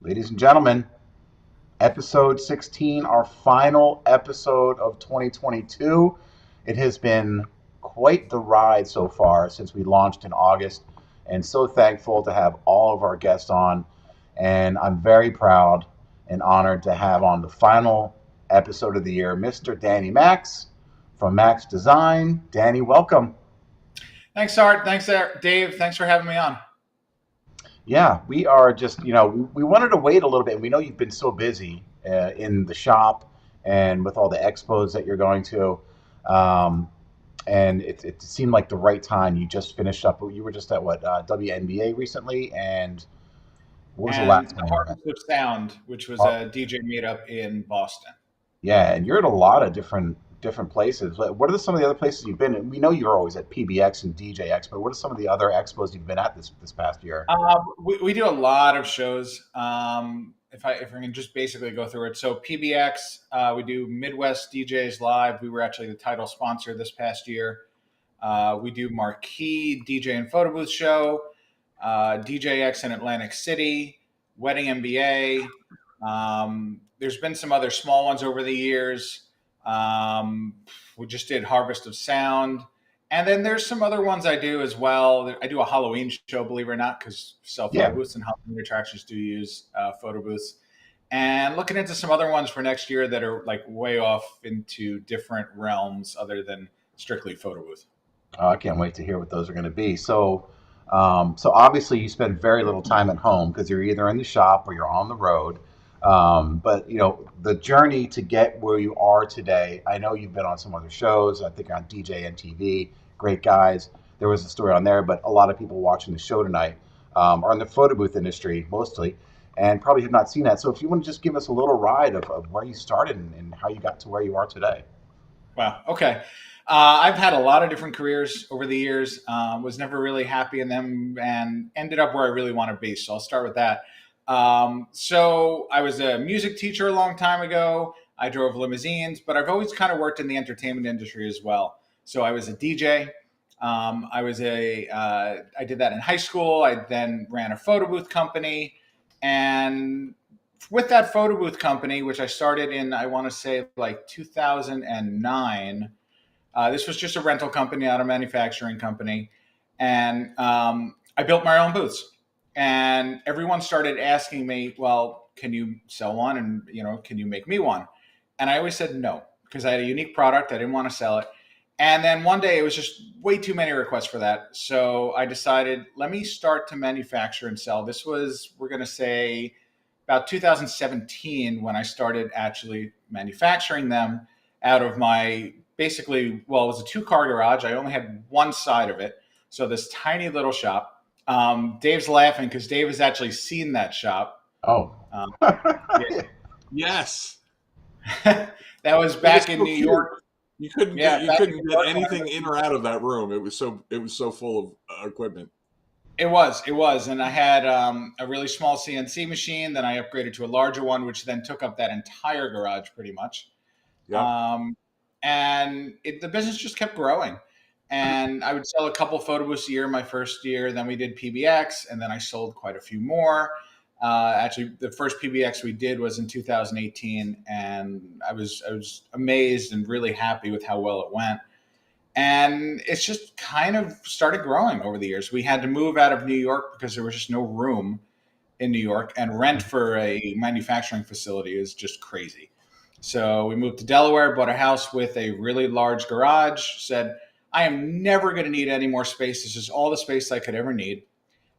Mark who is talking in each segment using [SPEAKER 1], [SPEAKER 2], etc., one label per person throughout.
[SPEAKER 1] Ladies and gentlemen, episode 16, our final episode of 2022. It has been quite the ride so far since we launched in August, and so thankful to have all of our guests on. And I'm very proud and honored to have on the final episode of the year, Mr. Danny Max from Max Design. Danny, welcome.
[SPEAKER 2] Thanks, Art. Thanks, Dave. Thanks for having me on.
[SPEAKER 1] Yeah, we are just, we wanted to wait a little bit. We know you've been so busy in the shop and with all the expos that you're going to. Um, and it seemed like the right time. You just finished up. You were just at what, WNBA recently? And what was the
[SPEAKER 2] And
[SPEAKER 1] last
[SPEAKER 2] the
[SPEAKER 1] one you were at?
[SPEAKER 2] Harvest of Sound, which was
[SPEAKER 1] Oh,
[SPEAKER 2] a DJ meetup in Boston.
[SPEAKER 1] yeah, and you're at a lot of different places. What are some of the other places you've been? And we know you're always at PBX and DJ Expo. What are some of the other expos you've been at this past year?
[SPEAKER 2] We do a lot of shows. If I can just basically go through it. So PBX, we do Midwest DJs Live. We were actually the title sponsor this past year. We do Marquee DJ and Photo Booth Show, DJX in Atlantic City, Wedding MBA. There's been some other small ones over the years. We just did Harvest of Sound. And then there's some other ones I do as well. I do a Halloween show, believe it or not, because sell photo
[SPEAKER 1] Yeah.
[SPEAKER 2] booths and Halloween attractions do use photo booths. And looking into some other ones for next year that are like way off into different realms other than strictly photo booth.
[SPEAKER 1] Oh, I can't wait to hear what those are going to be. So obviously you spend very little time at home because you're either in the shop or you're on the road. But the journey to get where you are today. I know you've been on some other shows. I think on DJ and TV. Great guys. There was a story on there, but a lot of people watching the show tonight are in the photo booth industry mostly, and probably have not seen that. So if you want to just give us a little ride of where you started and how you got to where you are today.
[SPEAKER 2] Wow. Okay. I've had a lot of different careers over the years. Was never really happy in them, and ended up where I really want to be. So I'll start with that. So I was a music teacher a long time ago. I drove limousines, but I've always kind of worked in the entertainment industry as well. So I was a DJ. I did that in high school. I then ran a photo booth company, and with that photo booth company, which I started in, I want to say like 2009. This was just a rental company, not a manufacturing company. And I built my own booths. And everyone started asking me, well, can you sell one? And, can you make me one? And I always said no, because I had a unique product. I didn't want to sell it. And then one day it was just way too many requests for that. So I decided, let me start to manufacture and sell. This was, we're going to say, about 2017 when I started actually manufacturing them out of my basically, well, it was a 2-car garage. I only had one side of it. So this tiny little shop. Dave's laughing because Dave has actually seen that shop.
[SPEAKER 1] Oh,
[SPEAKER 2] Um,
[SPEAKER 3] Yes.
[SPEAKER 2] that was
[SPEAKER 3] It was
[SPEAKER 2] back in
[SPEAKER 3] so
[SPEAKER 2] New
[SPEAKER 3] cute.
[SPEAKER 2] York.
[SPEAKER 3] You couldn't
[SPEAKER 2] Yeah,
[SPEAKER 3] get you
[SPEAKER 2] back in
[SPEAKER 3] couldn't
[SPEAKER 2] New
[SPEAKER 3] get
[SPEAKER 2] York.
[SPEAKER 3] anything in or out of that room. It was so full of equipment.
[SPEAKER 2] It was. And I had a really small CNC machine. Then I upgraded to a larger one, which then took up that entire garage pretty much.
[SPEAKER 3] Yeah.
[SPEAKER 2] And the business just kept growing. And I would sell a couple photo booths a year my first year. Then we did PBX, and then I sold quite a few more. Actually, the first PBX we did was in 2018, and I was amazed and really happy with how well it went. And it's just kind of started growing over the years. We had to move out of New York because there was just no room in New York, and rent for a manufacturing facility is just crazy. So we moved to Delaware, bought a house with a really large garage, said, I am never going to need any more space. This is all the space I could ever need.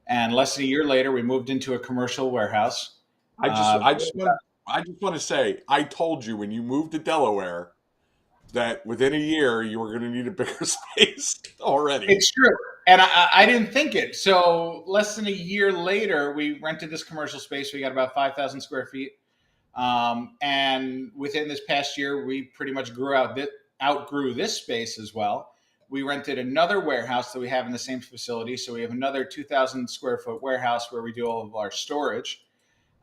[SPEAKER 2] And less than a year later, we moved into a commercial warehouse.
[SPEAKER 3] I just
[SPEAKER 2] Uh,
[SPEAKER 3] I just want I just want to say I told you when you moved to Delaware that within a year you were going to need a bigger space already.
[SPEAKER 2] it's true. And I didn't think it. So less than a year later, we rented this commercial space. We got about 5,000 square feet. And within this past year, we pretty much outgrew this space as well. We rented another warehouse that we have in the same facility. So we have another 2,000 square foot warehouse where we do all of our storage.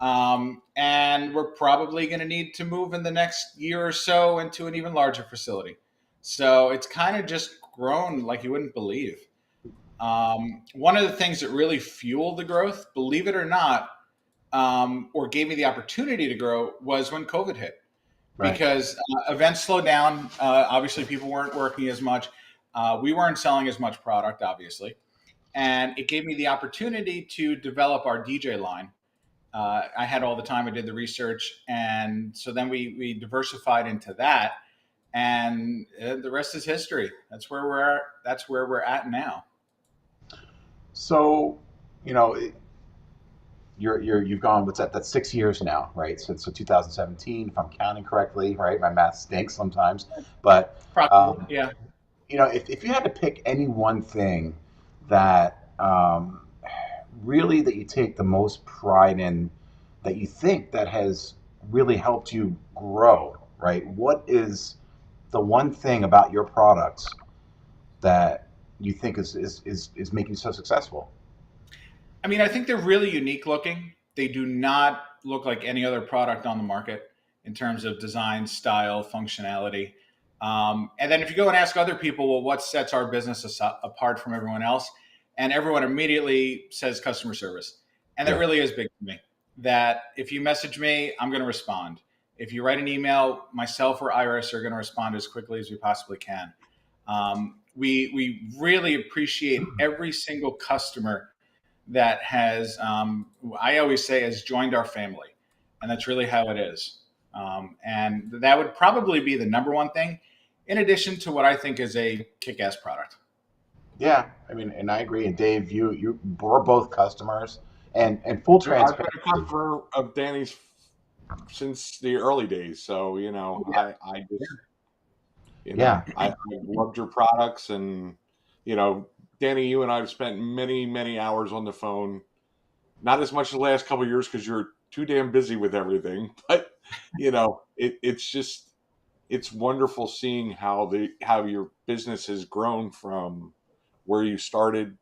[SPEAKER 2] And we're probably going to need to move in the next year or so into an even larger facility. So it's kind of just grown like you wouldn't believe. One of the things that really fueled the growth, believe it or not, or gave me the opportunity to grow was when COVID hit,
[SPEAKER 1] Right.
[SPEAKER 2] because events slowed down. Obviously, people weren't working as much. We weren't selling as much product, obviously. And it gave me the opportunity to develop our DJ line. I had all the time. I did the research, and so then we diversified into that, and the rest is history. That's where we're at. That's where we're at now.
[SPEAKER 1] So, you know, you've gone, what's that? That's 6 years now, right? So 2017, if I'm counting correctly, right? My math stinks sometimes, but
[SPEAKER 2] Approximately,
[SPEAKER 1] um,
[SPEAKER 2] yeah.
[SPEAKER 1] if you had to pick any one thing that really that you take the most pride in, that you think that has really helped you grow, right? What is the one thing about your products that you think is making you so successful?
[SPEAKER 2] I mean, I think they're really unique looking. They do not look like any other product on the market in terms of design, style, functionality. And then if you go and ask other people, well, what sets our business apart from everyone else? And everyone immediately says customer service. And that
[SPEAKER 1] Yeah.
[SPEAKER 2] really is big to me. That if you message me, I'm going to respond. If you write an email, myself or Iris are going to respond as quickly as we possibly can. We really appreciate every single customer that has, I always say, has joined our family. And that's really how it is. And that would probably be the number one thing, in addition to what I think is a kick ass product.
[SPEAKER 1] Yeah, I mean, and I agree. And Dave, you we're both customers, and full
[SPEAKER 3] I've been a
[SPEAKER 1] transparency.
[SPEAKER 3] customer of Danny's since the early days, so I just
[SPEAKER 1] Yeah,
[SPEAKER 3] I loved your products, and Danny, you and I have spent many many hours on the phone. Not as much the last couple of years because you're too damn busy with everything, but it's just it's wonderful seeing how your business has grown from where you started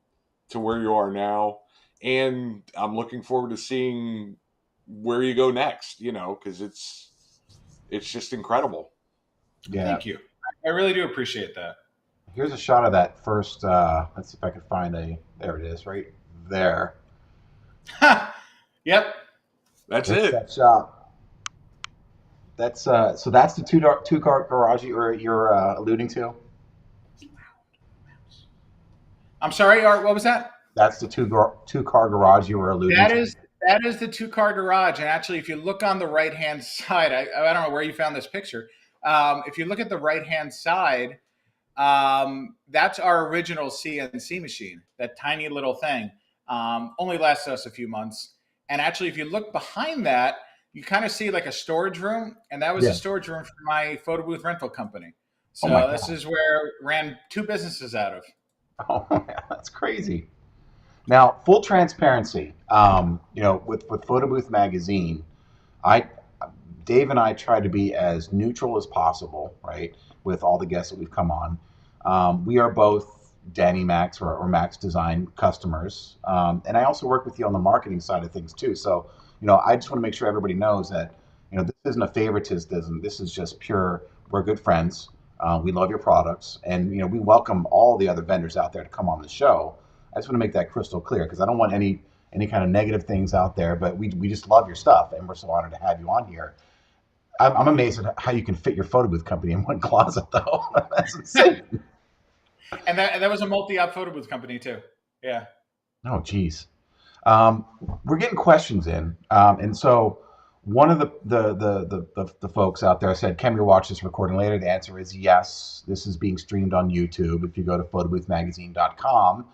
[SPEAKER 3] to where you are now, and I'm looking forward to seeing where you go next. Because it's just incredible.
[SPEAKER 1] yeah.
[SPEAKER 2] Thank you. I really do appreciate that.
[SPEAKER 1] Here's a shot of that first. Let's see if I can find a. There it is, right there.
[SPEAKER 2] Yep.
[SPEAKER 3] That's
[SPEAKER 1] There's
[SPEAKER 3] it.
[SPEAKER 1] that shot. That's so that's the two car garage you're alluding to.
[SPEAKER 2] I'm sorry, Art. What was that?
[SPEAKER 1] That's the two car garage you were alluding
[SPEAKER 2] That
[SPEAKER 1] to.
[SPEAKER 2] is that is the two car garage. And actually, if you look on the right hand side, I don't know where you found this picture. If you look at the right hand side, that's our original CNC machine, that tiny little thing. Only lasts us a few months. And actually, if you look behind that, you kind of see like a storage room, and that was a
[SPEAKER 1] Yeah.
[SPEAKER 2] storage room for my photo booth rental company.
[SPEAKER 1] Oh my
[SPEAKER 2] So this
[SPEAKER 1] God.
[SPEAKER 2] is where I ran two businesses out of.
[SPEAKER 1] Oh, that's crazy. Now, full transparency. With Photo Booth Magazine, I Dave and I try to be as neutral as possible, right? With all the guests that we've come on, we are both Danny Max or Max Design customers, and I also work with you on the marketing side of things too. So, I just want to make sure everybody knows that this isn't a favoritism. This is just pure. We're good friends. We love your products, and we welcome all the other vendors out there to come on the show. I just want to make that crystal clear because I don't want any kind of negative things out there, but we just love your stuff, and we're so honored to have you on here. I'm amazed at how you can fit your photo booth company in one closet, though. That's insane.
[SPEAKER 2] And that was a multi-op photo booth company too. Yeah.
[SPEAKER 1] Oh, geez. Um, we're getting questions in, and so one of the folks out there said, "Can we watch this recording later?" The answer is yes. This is being streamed on YouTube. If you go to photoboothmagazine.com,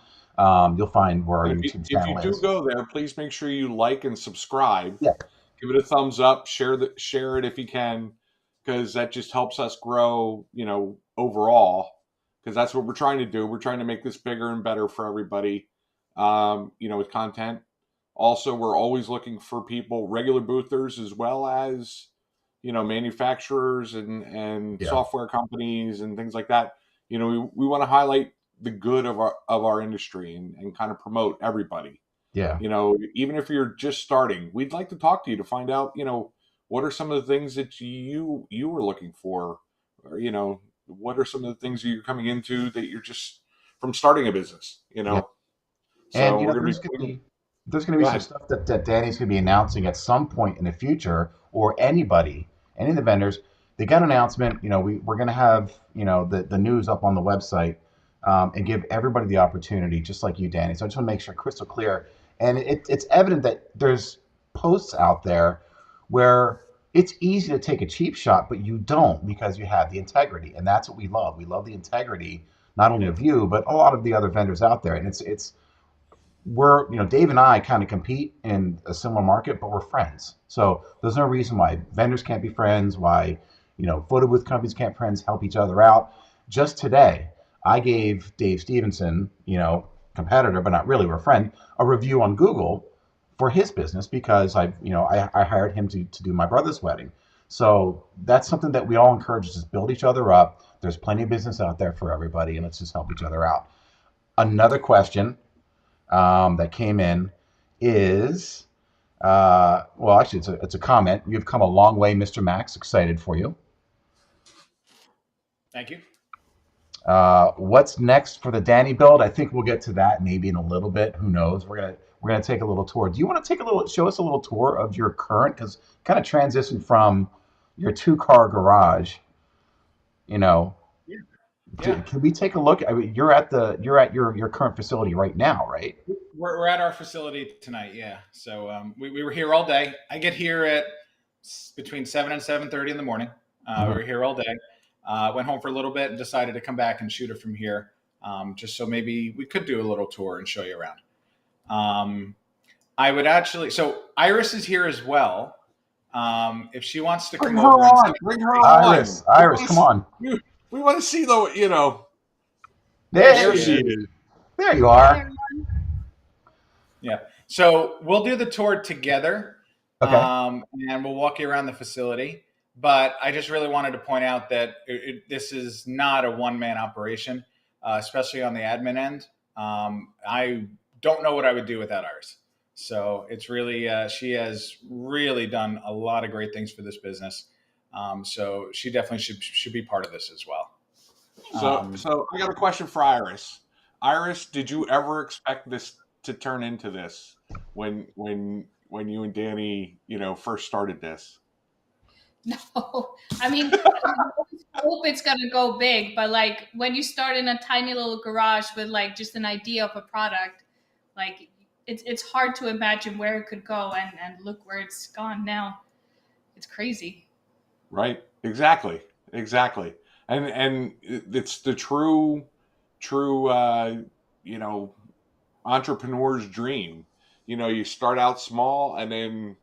[SPEAKER 1] you'll find where our
[SPEAKER 3] And
[SPEAKER 1] YouTube
[SPEAKER 3] if you
[SPEAKER 1] channel
[SPEAKER 3] do
[SPEAKER 1] is.
[SPEAKER 3] go there, please make sure you like and subscribe.
[SPEAKER 1] Yeah,
[SPEAKER 3] Give it a thumbs up. Share it if you can, because that just helps us grow. Overall, because that's what we're trying to do. We're trying to make this bigger and better for everybody. With content. Also, we're always looking for people, regular boothers, as well as manufacturers and
[SPEAKER 1] yeah,
[SPEAKER 3] software companies and things like that. We want to highlight the good of our industry and kind of promote everybody.
[SPEAKER 1] Yeah.
[SPEAKER 3] Even if you're just starting, we'd like to talk to you to find out, what are some of the things that you were looking for, or what are some of the things that you're coming into that you're just from starting a business,
[SPEAKER 1] Yeah. And
[SPEAKER 3] So we're going to be putting.
[SPEAKER 1] there's gonna be
[SPEAKER 3] Go
[SPEAKER 1] some
[SPEAKER 3] ahead.
[SPEAKER 1] stuff that Danny's gonna be announcing at some point in the future, or any of the vendors. They got an announcement. We're gonna have the news up on the website, and give everybody the opportunity, just like you, Danny. So I just want to make sure crystal clear. And it's evident that there's posts out there where it's easy to take a cheap shot, but you don't, because you have the integrity, and that's what we love. We love the integrity, not only of you, but a lot of the other vendors out there. And it's we're Dave and I kind of compete in a similar market, but we're friends. So there's no reason why vendors can't be friends, why photo booth companies can't friends help each other out. Just today, I gave Dave Stevenson, competitor but not really, we're a friend, a review on Google for his business, because I hired him to do my brother's wedding. So that's something that we all encourage, is just build each other up. There's plenty of business out there for everybody, and let's just help each other out. Another question that came in is, well, actually, it's a comment. You've come a long way, Mr. Max. Excited for you.
[SPEAKER 2] Thank you.
[SPEAKER 1] What's next for the Danny build? I think we'll get to that maybe in a little bit. Who knows? We're gonna take a little tour. Do you want to show us a little tour of your current, because kind of transition from your 2-car garage, you know,
[SPEAKER 2] Yeah.
[SPEAKER 1] can we take a look? I mean, you're at your current facility right now, right?
[SPEAKER 2] We're at our facility tonight. Yeah. So we were here all day. I get here at between 7 and 7:30 in the morning. We were here all day. Went home for a little bit and decided to come back and shoot it from here. Just so maybe we could do a little tour and show you around. I would actually, so Iris is here as well. If she wants to
[SPEAKER 3] Bring
[SPEAKER 2] come
[SPEAKER 3] her
[SPEAKER 2] over and
[SPEAKER 3] on.
[SPEAKER 2] say,
[SPEAKER 3] Bring her on.
[SPEAKER 1] Iris, come on.
[SPEAKER 3] We want to see the.
[SPEAKER 2] there
[SPEAKER 1] There
[SPEAKER 2] she
[SPEAKER 3] There
[SPEAKER 1] she
[SPEAKER 3] she
[SPEAKER 2] is.
[SPEAKER 1] is.
[SPEAKER 3] is.
[SPEAKER 1] There you
[SPEAKER 4] Hi,
[SPEAKER 1] are.
[SPEAKER 4] everyone.
[SPEAKER 2] Yeah. So we'll do the tour together,
[SPEAKER 1] Okay.
[SPEAKER 2] and we'll walk you around the facility. But I just really wanted to point out that this is not a one-man operation, especially on the admin end. I don't know what I would do without Iris. So it's really, she has really done a lot of great things for this business. So she definitely should be part of this as well.
[SPEAKER 3] So I got a question for Iris. Iris, did you ever expect this to turn into this when you and Danny, first started this?
[SPEAKER 4] No, I mean, I hope it's gonna go big, but like when you start in a tiny little garage with like just an idea of a product, like it's hard to imagine where it could go, and look where it's gone now. It's crazy.
[SPEAKER 3] Right? Exactly. And it's the true entrepreneur's dream. You start out small, and then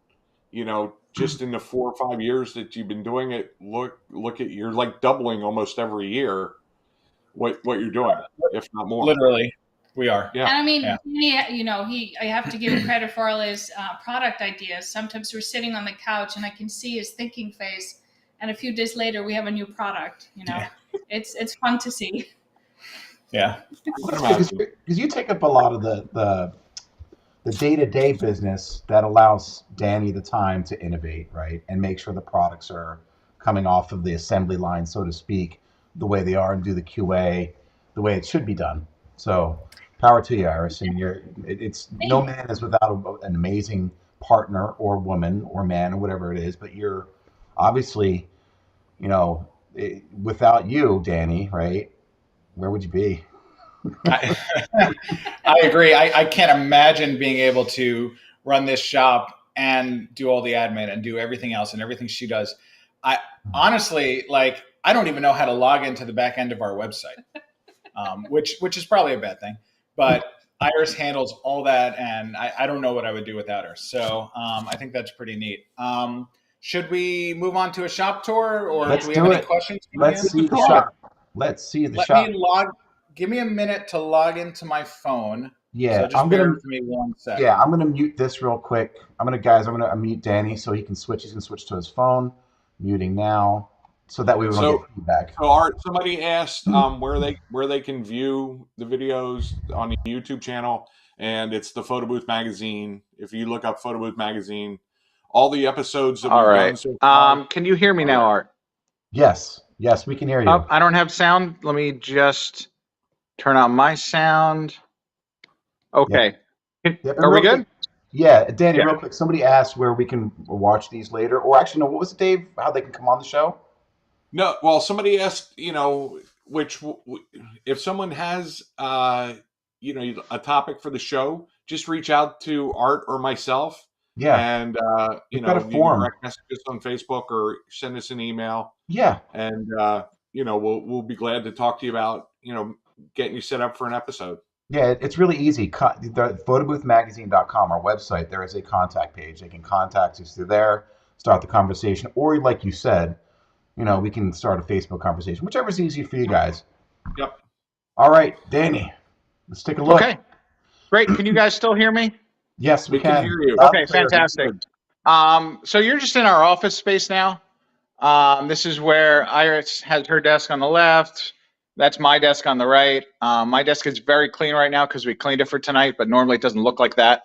[SPEAKER 3] just in the 4 or 5 years that you've been doing it, look at, you're like doubling almost every year what you're doing, if not more.
[SPEAKER 2] Literally, we are.
[SPEAKER 3] Yeah.
[SPEAKER 4] And I mean,
[SPEAKER 2] Yeah.
[SPEAKER 4] I have to give him credit for all his product ideas. Sometimes we're sitting on the couch and I can see his thinking face, and a few days later we have a new product.
[SPEAKER 2] Yeah.
[SPEAKER 4] It's fun to see.
[SPEAKER 2] Yeah.
[SPEAKER 1] Because you take up a lot of the day-to-day business that allows Danny the time to innovate, right, and make sure the products are coming off of the assembly line, so to speak, the way they are, and do the QA the way it should be done. So, power to you, Iris. I mean, it's no man is without an amazing partner or woman or man or whatever it is, but you're obviously, without you, Danny, right? Where would you be?
[SPEAKER 2] I agree. I can't imagine being able to run this shop and do all the admin and do everything else and everything she does. I honestly, like, I don't even know how to log into the back end of our website, which is probably a bad thing. But Iris handles all that, and I don't know what I would do without her. So I think that's pretty neat. Should we move on to a shop tour, or
[SPEAKER 1] Let's
[SPEAKER 2] do we
[SPEAKER 1] do
[SPEAKER 2] have any
[SPEAKER 1] it.
[SPEAKER 2] questions?
[SPEAKER 1] Let's see the shop. Let's see the
[SPEAKER 2] Let
[SPEAKER 1] shop.
[SPEAKER 2] me log. Give me a minute to log into my phone.
[SPEAKER 1] Yeah,
[SPEAKER 2] So just bear with me 1 second.
[SPEAKER 1] Yeah, I'm gonna mute this real quick. I'm gonna unmute Danny so he can switch. He's gonna switch to his phone. Muting now, so that way we don't get feedback.
[SPEAKER 3] So Art, somebody asked where they can view the videos on the YouTube channel, and it's the Photo Booth Magazine. If you look up Photo Booth Magazine, all the episodes that
[SPEAKER 5] All
[SPEAKER 3] we've
[SPEAKER 5] right.
[SPEAKER 3] done so far.
[SPEAKER 5] Can you hear me now, Art?
[SPEAKER 1] Yes, yes, we can hear you.
[SPEAKER 5] Oh, I don't have sound. Let me just turn on my sound. Okay.
[SPEAKER 1] Yep, and
[SPEAKER 5] Are we
[SPEAKER 1] real
[SPEAKER 5] good?
[SPEAKER 1] quick, yeah, Danny,
[SPEAKER 5] Yeah.
[SPEAKER 1] real quick, somebody asked where we can watch these later, or actually, no, what was it, Dave? How they can come on the show?
[SPEAKER 3] No, well, somebody asked, which if someone has, a topic for the show, just reach out to Art or myself,
[SPEAKER 1] Yeah,
[SPEAKER 3] and
[SPEAKER 1] we've got a
[SPEAKER 3] you can
[SPEAKER 1] forum.
[SPEAKER 3] direct message us on Facebook or send us an email,
[SPEAKER 1] Yeah,
[SPEAKER 3] and we'll be glad to talk to you about getting you set up for an episode.
[SPEAKER 1] yeah, it's really easy. The photoboothmagazine.com, our website, there is a contact page. They can contact us through there, start the conversation, or like you said, we can start a Facebook conversation, whichever's easy for you guys.
[SPEAKER 3] Yep.
[SPEAKER 1] All right, Danny, let's take a look.
[SPEAKER 5] Okay. Great. Can you guys still hear me?
[SPEAKER 1] Yes, we
[SPEAKER 3] We can
[SPEAKER 1] can.
[SPEAKER 3] hear you.
[SPEAKER 1] Loud and
[SPEAKER 5] Okay,
[SPEAKER 1] clear.
[SPEAKER 5] fantastic. So you're just in our office space now. This is where Iris has her desk on the left. That's my desk on the right. My desk is very clean right now because we cleaned it for tonight, but normally it doesn't look like that.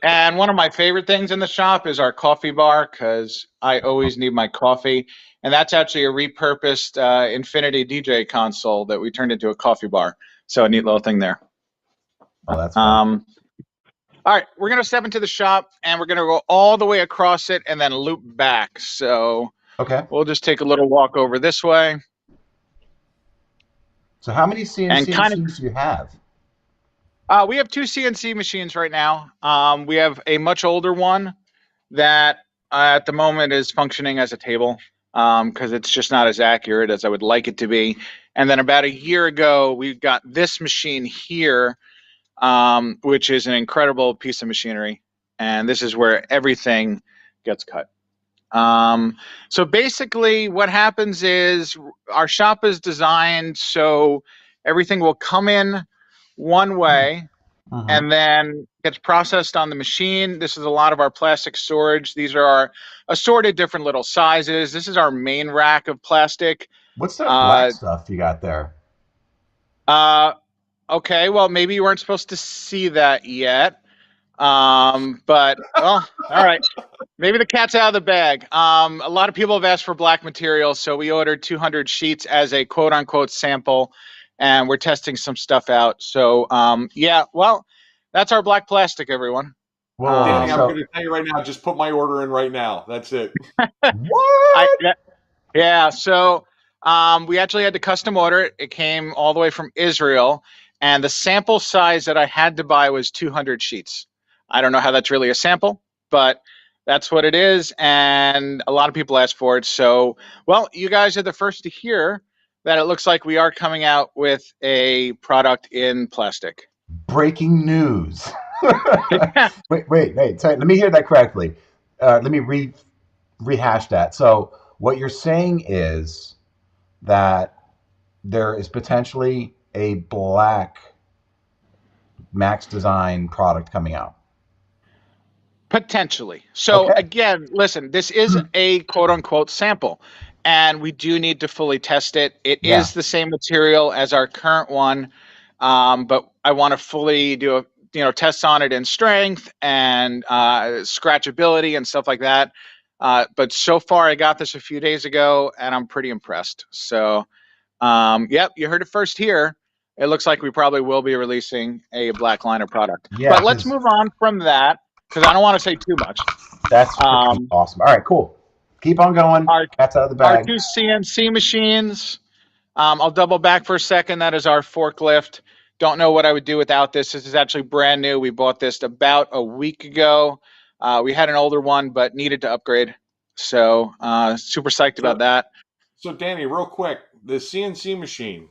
[SPEAKER 5] And one of my favorite things in the shop is our coffee bar because I always need my coffee. And that's actually a repurposed Infinity DJ console that we turned into a coffee bar. So a neat little thing there.
[SPEAKER 1] Oh, that's fun.
[SPEAKER 5] All right, we're going to step into the shop and we're going to go all the way across it and then loop back. So
[SPEAKER 1] Okay.
[SPEAKER 5] we'll just take a little walk over this way.
[SPEAKER 1] So how many CNC machines do you have?
[SPEAKER 5] We have 2 CNC machines right now. We have a much older one that at the moment is functioning as a table because it's just not as accurate as I would like it to be. And then about a year ago, we got this machine here, which is an incredible piece of machinery. And this is where everything gets cut. So basically what happens is our shop is designed so everything will come in one way and then gets processed on the machine. This is a lot of our plastic storage. These are our assorted different little sizes. This is our main rack of plastic.
[SPEAKER 1] What's that black stuff you got there?
[SPEAKER 5] Okay, well, maybe you weren't supposed to see that yet. But, well, all right. Maybe the cat's out of the bag. A lot of people have asked for black material, so we ordered 200 sheets as a quote-unquote sample, and we're testing some stuff out. So, yeah, well, that's our black plastic, everyone.
[SPEAKER 1] Whoa,
[SPEAKER 3] Danny, I'm going to tell you right now, just put my order in right now. That's it.
[SPEAKER 1] What?
[SPEAKER 5] Yeah, so we actually had to custom order it. It came all the way from Israel, and the sample size that I had to buy was 200 sheets. I don't know how that's really a sample, but that's what it is, and a lot of people asked for it. So, well, you guys are the first to hear that it looks like we are coming out with a product in plastic.
[SPEAKER 1] Breaking news. Wait. Sorry, let me hear that correctly. Let me rehash that. So what you're saying is that there is potentially a black Max Design product coming out.
[SPEAKER 5] Potentially. So again, listen, this is a quote unquote sample, and we do need to fully test it. It is the same material as our current one, but I want to fully do tests on it in strength and scratchability and stuff like that. But so far, I got this a few days ago, and I'm pretty impressed. So, yep, you heard it first here. It looks like we probably will be releasing a black liner product.
[SPEAKER 1] Yeah,
[SPEAKER 5] but let's move on from that, because I don't want to say too much.
[SPEAKER 1] That's awesome. All right, cool. Keep on going. Cat's out of the bag.
[SPEAKER 5] Our 2 CNC machines. I'll double back for a second. That is our forklift. Don't know what I would do without this. This is actually brand new. We bought this about a week ago. We had an older one, but needed to upgrade. So super psyched about that.
[SPEAKER 3] So Danny, real quick, the CNC machine.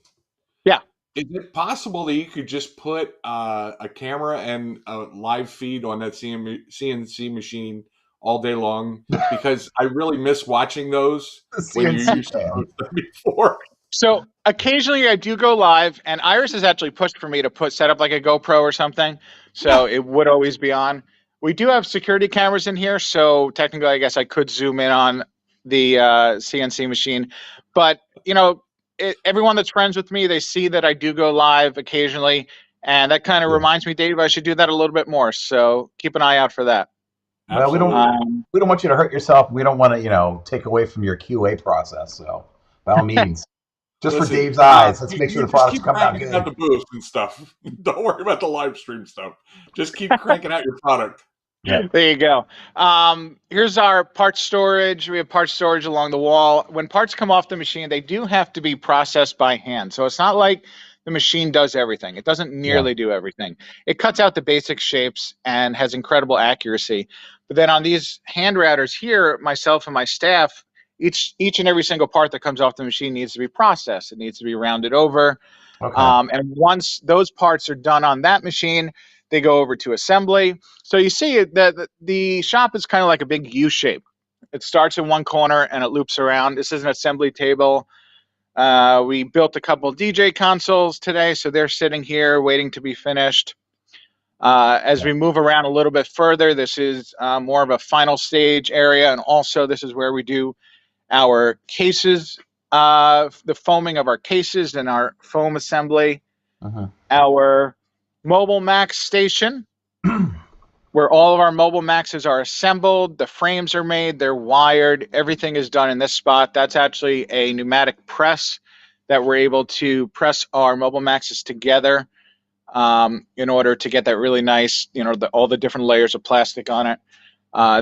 [SPEAKER 5] Yeah.
[SPEAKER 3] Is it possible that you could just put a camera and a live feed on that CNC machine all day long? Because I really miss watching those when you used to post them before.
[SPEAKER 5] So occasionally I do go live, and Iris has actually pushed for me to set up like a GoPro or something, so it would always be on. We do have security cameras in here, so technically I guess I could zoom in on the CNC machine. But, everyone that's friends with me, they see that I do go live occasionally, And that kind of reminds me, Dave, I should do that a little bit more. So keep an eye out for that.
[SPEAKER 1] Well,
[SPEAKER 3] Absolutely.
[SPEAKER 1] we don't want you to hurt yourself. We don't want to take away from your QA process. So by all means, just for
[SPEAKER 3] Listen,
[SPEAKER 1] Dave's eyes, let's
[SPEAKER 3] you,
[SPEAKER 1] make sure
[SPEAKER 3] you
[SPEAKER 1] the
[SPEAKER 3] just
[SPEAKER 1] products
[SPEAKER 3] keep
[SPEAKER 1] come out
[SPEAKER 3] cranking out
[SPEAKER 1] good.
[SPEAKER 3] the booth and stuff. Don't worry about the live stream stuff. Just keep cranking out your product.
[SPEAKER 1] Yeah.
[SPEAKER 5] There you go. Here's our parts storage. We have parts storage along the wall. When parts come off the machine, they do have to be processed by hand. So it's not like the machine does everything. It doesn't nearly do everything. It cuts out the basic shapes and has incredible accuracy. But then on these hand routers here, myself and my staff, each and every single part that comes off the machine needs to be processed. It needs to be rounded over.
[SPEAKER 1] Okay.
[SPEAKER 5] And once those parts are done on that machine, they go over to assembly. So you see that the shop is kind of like a big U shape. It starts in one corner and it loops around. This is an assembly table. We built a couple DJ consoles today, so they're sitting here waiting to be finished. As we move around a little bit further, this is more of a final stage area, and also this is where we do our cases, the foaming of our cases and our foam assembly. Our Mobile Max station, where all of our Mobile Maxes are assembled, the frames are made, they're wired, everything is done in this spot. That's actually a pneumatic press that we're able to press our Mobile Maxes together in order to get that really nice, all the different layers of plastic on it.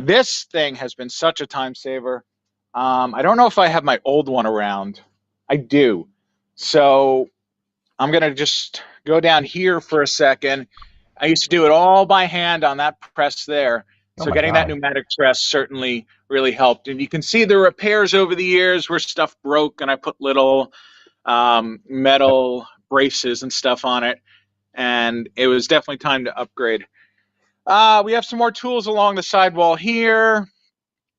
[SPEAKER 5] This thing has been such a time saver. I don't know if I have my old one around. I do. So I'm going to just go down here for a second. I used to do it all by hand on that press there. So getting that pneumatic press certainly really helped. And you can see the repairs over the years where stuff broke and I put little metal braces and stuff on it. And it was definitely time to upgrade. We have some more tools along the sidewall here.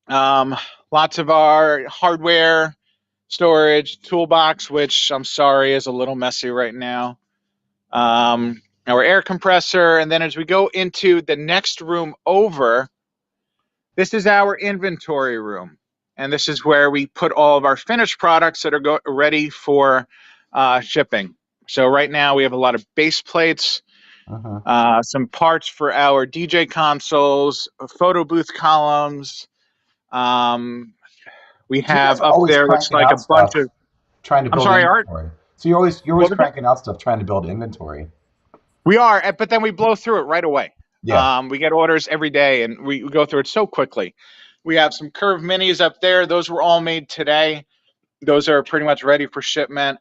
[SPEAKER 5] Lots of our hardware storage, toolbox, which I'm sorry is a little messy right now. Our air compressor, and then as we go into the next room over, this is our inventory room, and this is where we put all of our finished products that are ready for shipping. So right now we have a lot of base plates, some parts for our DJ consoles, photo booth columns. We have up there looks like a bunch of.
[SPEAKER 1] Trying to build inventory. Art? So you're always cranking out stuff trying to build inventory.
[SPEAKER 5] We are, but then we blow through it right away.
[SPEAKER 1] Yeah.
[SPEAKER 5] We get orders every day, and we go through it so quickly. We have some Curve Minis up there. Those were all made today. Those are pretty much ready for shipment.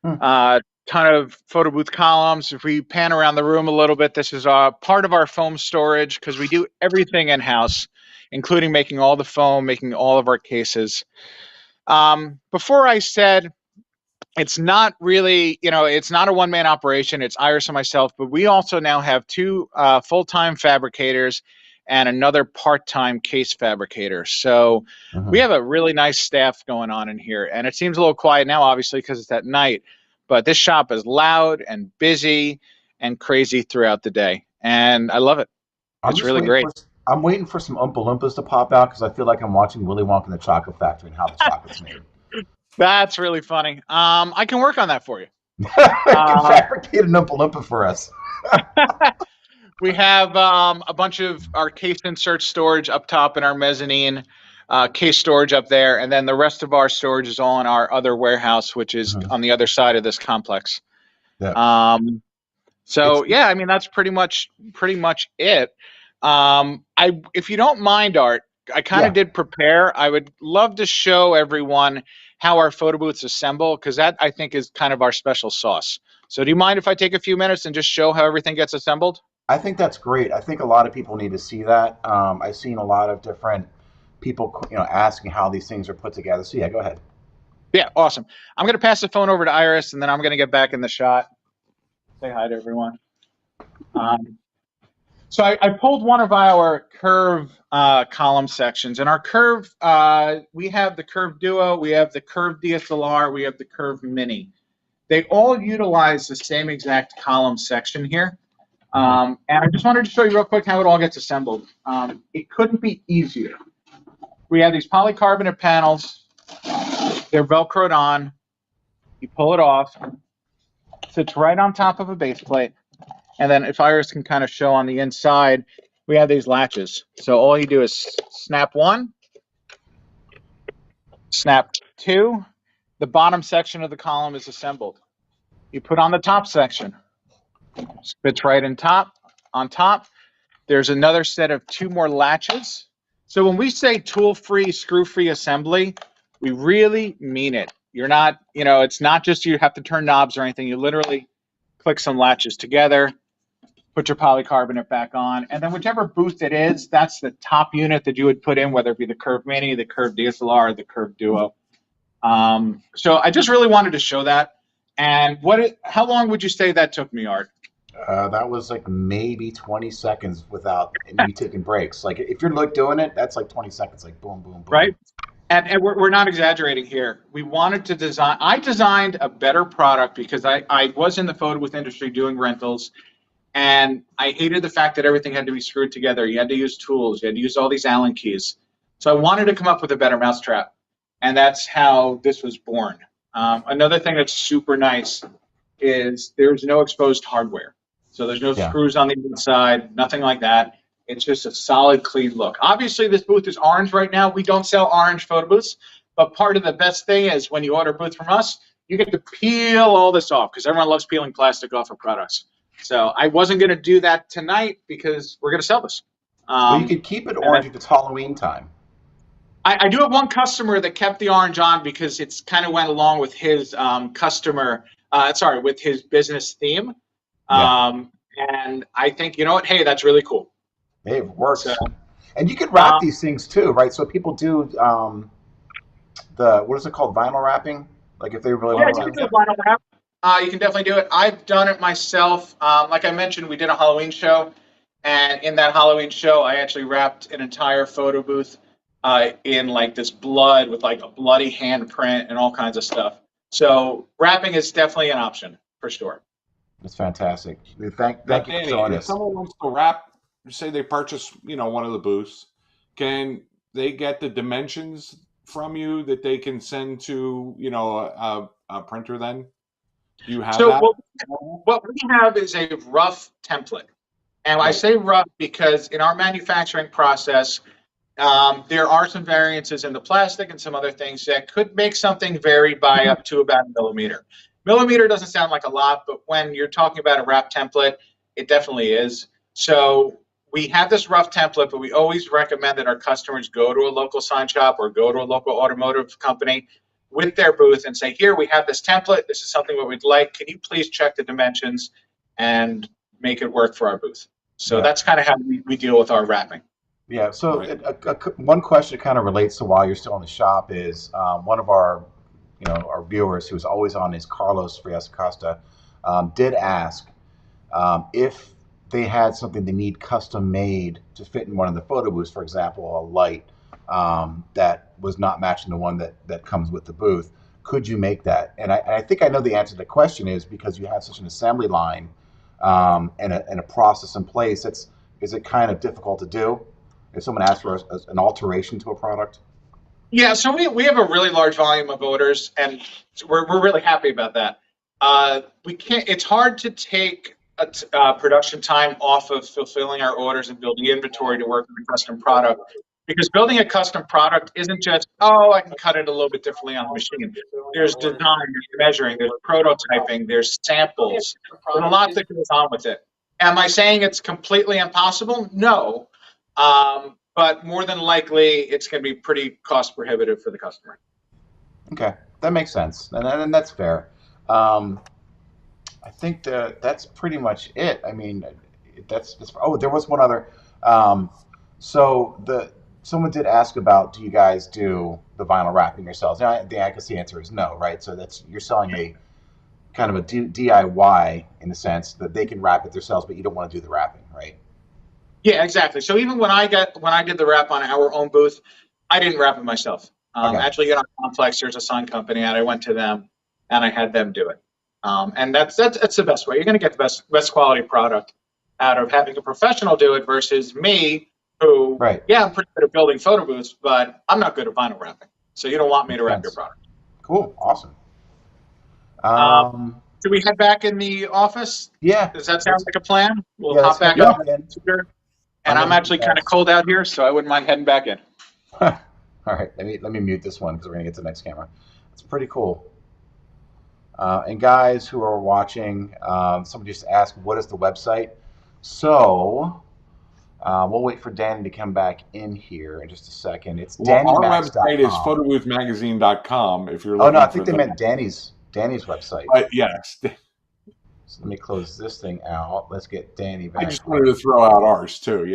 [SPEAKER 5] Ton of photo booth columns. If we pan around the room a little bit, this is part of our foam storage because we do everything in-house, including making all the foam, making all of our cases. Before I said, it's not really, it's not a one-man operation. It's Iris and myself, but we also now have two full-time fabricators and another part-time case fabricator. So we have a really nice staff going on in here, and it seems a little quiet now, obviously, because it's at night. But this shop is loud and busy and crazy throughout the day, and I love it. It's really great.
[SPEAKER 1] I'm waiting for some Oompa Loompas to pop out because I feel like I'm watching Willy Wonka and the Chocolate Factory and how the chocolate's made.
[SPEAKER 5] That's really funny. I can work on that for you.
[SPEAKER 1] You can fabricate an Oompa Loompa for us.
[SPEAKER 5] We have a bunch of our case insert storage up top in our mezzanine, case storage up there, and then the rest of our storage is all in our other warehouse, which is on the other side of this complex.
[SPEAKER 1] Yeah.
[SPEAKER 5] That's pretty much it. If you don't mind, Art, I kind of did prepare. I would love to show everyone how our photo booths assemble, because that, I think, is kind of our special sauce. So do you mind if I take a few minutes and just show how everything gets assembled?
[SPEAKER 1] I think that's great. I think a lot of people need to see that. I've seen a lot of different people, asking how these things are put together. So yeah, go ahead.
[SPEAKER 5] Yeah, awesome. I'm going to pass the phone over to Iris, and then I'm going to get back in the shot. Say hi to everyone. So I pulled one of our Curve column sections. In our Curve, we have the Curve Duo, we have the Curve DSLR, we have the Curve Mini. They all utilize the same exact column section here. And I just wanted to show you real quick how it all gets assembled. It couldn't be easier. We have these polycarbonate panels. They're Velcroed on. You pull it off. Sits right on top of a base plate. And then if Iris can kind of show on the inside, we have these latches. So all you do is snap one, snap two. The bottom section of the column is assembled. You put on the top section, fits right in top, on top. There's another set of 2 more latches. So when we say tool-free, screw-free assembly, we really mean it. You're not, it's not just you have to turn knobs or anything. You literally click some latches together, put your polycarbonate back on, and then whichever booth it is, that's the top unit that you would put in, whether it be the Curve Mini, the Curve DSLR, or the Curve Duo. So I just really wanted to show that. And how long would you say that took me, Art?
[SPEAKER 1] That was like maybe 20 seconds without me taking breaks. Like if you're doing it, that's like 20 seconds, like boom, boom, boom.
[SPEAKER 5] Right. And we're not exaggerating here. We wanted to design. I designed a better product because I was in the photo booth industry doing rentals, and I hated the fact that everything had to be screwed together. You had to use tools. You had to use all these Allen keys. So I wanted to come up with a better mousetrap, and that's how this was born. Another thing that's super nice is there's no exposed hardware. So there's no screws on the inside, nothing like that. It's just a solid, clean look. Obviously, this booth is orange right now. We don't sell orange photo booths, but part of the best thing is when you order a booth from us, you get to peel all this off because everyone loves peeling plastic off of products. So I wasn't going to do that tonight because we're going to sell this.
[SPEAKER 1] Well, you could keep it orange if it's Halloween time.
[SPEAKER 5] I do have one customer that kept the orange on because it's kind of went along with his with his business theme. And I think, you know what? Hey, that's really cool.
[SPEAKER 1] Hey, it works. And you can wrap these things too, right? So people do what is it called? Vinyl wrapping? Like if they really want to.
[SPEAKER 5] You can do vinyl wrap. You can definitely do it. I've done it myself. Like I mentioned, we did a Halloween show. And in that Halloween show, I actually wrapped an entire photo booth in like this blood with like a bloody handprint and all kinds of stuff. So wrapping is definitely an option for sure.
[SPEAKER 1] That's fantastic. Thank you for showing us.
[SPEAKER 3] If someone wants to wrap, say they purchase, one of the booths, can they get the dimensions from you that they can send to, a printer then? Do you have that?
[SPEAKER 5] What we have is a rough template. And I say rough because in our manufacturing process, there are some variances in the plastic and some other things that could make something vary by up to about a millimeter. Millimeter doesn't sound like a lot, but when you're talking about a wrap template, it definitely is. So we have this rough template, but we always recommend that our customers go to a local sign shop or go to a local automotive company with their booth and say, here, we have this template. This is something that we'd like. Can you please check the dimensions and make it work for our booth? So that's kind of how we deal with our wrapping.
[SPEAKER 1] Yeah, so one question that kind of relates to while you're still in the shop is one of our our viewers who's always on is Carlos Frias Costa, did ask if they had something they need custom made to fit in one of the photo booths, for example, a light that was not matching the one that comes with the booth. Could you make that? And I think I know the answer to the question is because you have such an assembly line and a process in place. Is it kind of difficult to do if someone asks for an alteration to a product?
[SPEAKER 5] Yeah, so we have a really large volume of orders, and we're really happy about that. We can't. It's hard to take production time off of fulfilling our orders and building inventory to work on a custom product, because building a custom product isn't just I can cut it a little bit differently on the machine. There's design, there's measuring, there's prototyping, there's samples. There's a lot that goes on with it. Am I saying it's completely impossible? No. But more than likely, it's going to be pretty cost prohibitive for the customer.
[SPEAKER 1] Okay, that makes sense, and that's fair. I think that's pretty much it. I mean, that's there was one other. Someone did ask about, do you guys do the vinyl wrapping yourselves? Now, I guess the answer is no, right? So you're selling a kind of a DIY in the sense that they can wrap it themselves, but you don't want to do the wrapping, right?
[SPEAKER 5] Yeah, exactly. So even when I did the wrap on our own booth, I didn't wrap it myself. Actually, in our complex, there's a sign company, and I went to them, and I had them do it. And that's the best way. You're going to get the best quality product out of having a professional do it versus me, who, I'm pretty good at building photo booths, but I'm not good at vinyl wrapping. So you don't want me to wrap your product.
[SPEAKER 1] Cool, awesome.
[SPEAKER 5] should we head back in the office?
[SPEAKER 1] Yeah.
[SPEAKER 5] Does that sound like a plan? We'll
[SPEAKER 1] Yeah,
[SPEAKER 5] hop
[SPEAKER 1] let's
[SPEAKER 5] back
[SPEAKER 1] head
[SPEAKER 5] up.
[SPEAKER 1] back in.
[SPEAKER 5] And I'm
[SPEAKER 1] gonna
[SPEAKER 5] actually kind of cold out here, so I wouldn't mind heading back in.
[SPEAKER 1] All right, let me mute this one because we're gonna get to the next camera. It's pretty cool. And guys who are watching, somebody just asked, what is the website? So we'll wait for Danny to come back in here in just a second. It's
[SPEAKER 3] Our website is
[SPEAKER 1] DannyMax.com.
[SPEAKER 3] photoboothmagazine.com if you're
[SPEAKER 1] Oh
[SPEAKER 3] looking
[SPEAKER 1] no, I
[SPEAKER 3] for
[SPEAKER 1] think they
[SPEAKER 3] the.
[SPEAKER 1] meant Danny's website.
[SPEAKER 3] But yes,
[SPEAKER 1] So let me close this thing out. Let's get Danny
[SPEAKER 3] I
[SPEAKER 1] back.
[SPEAKER 3] just wanted to throw out ours too,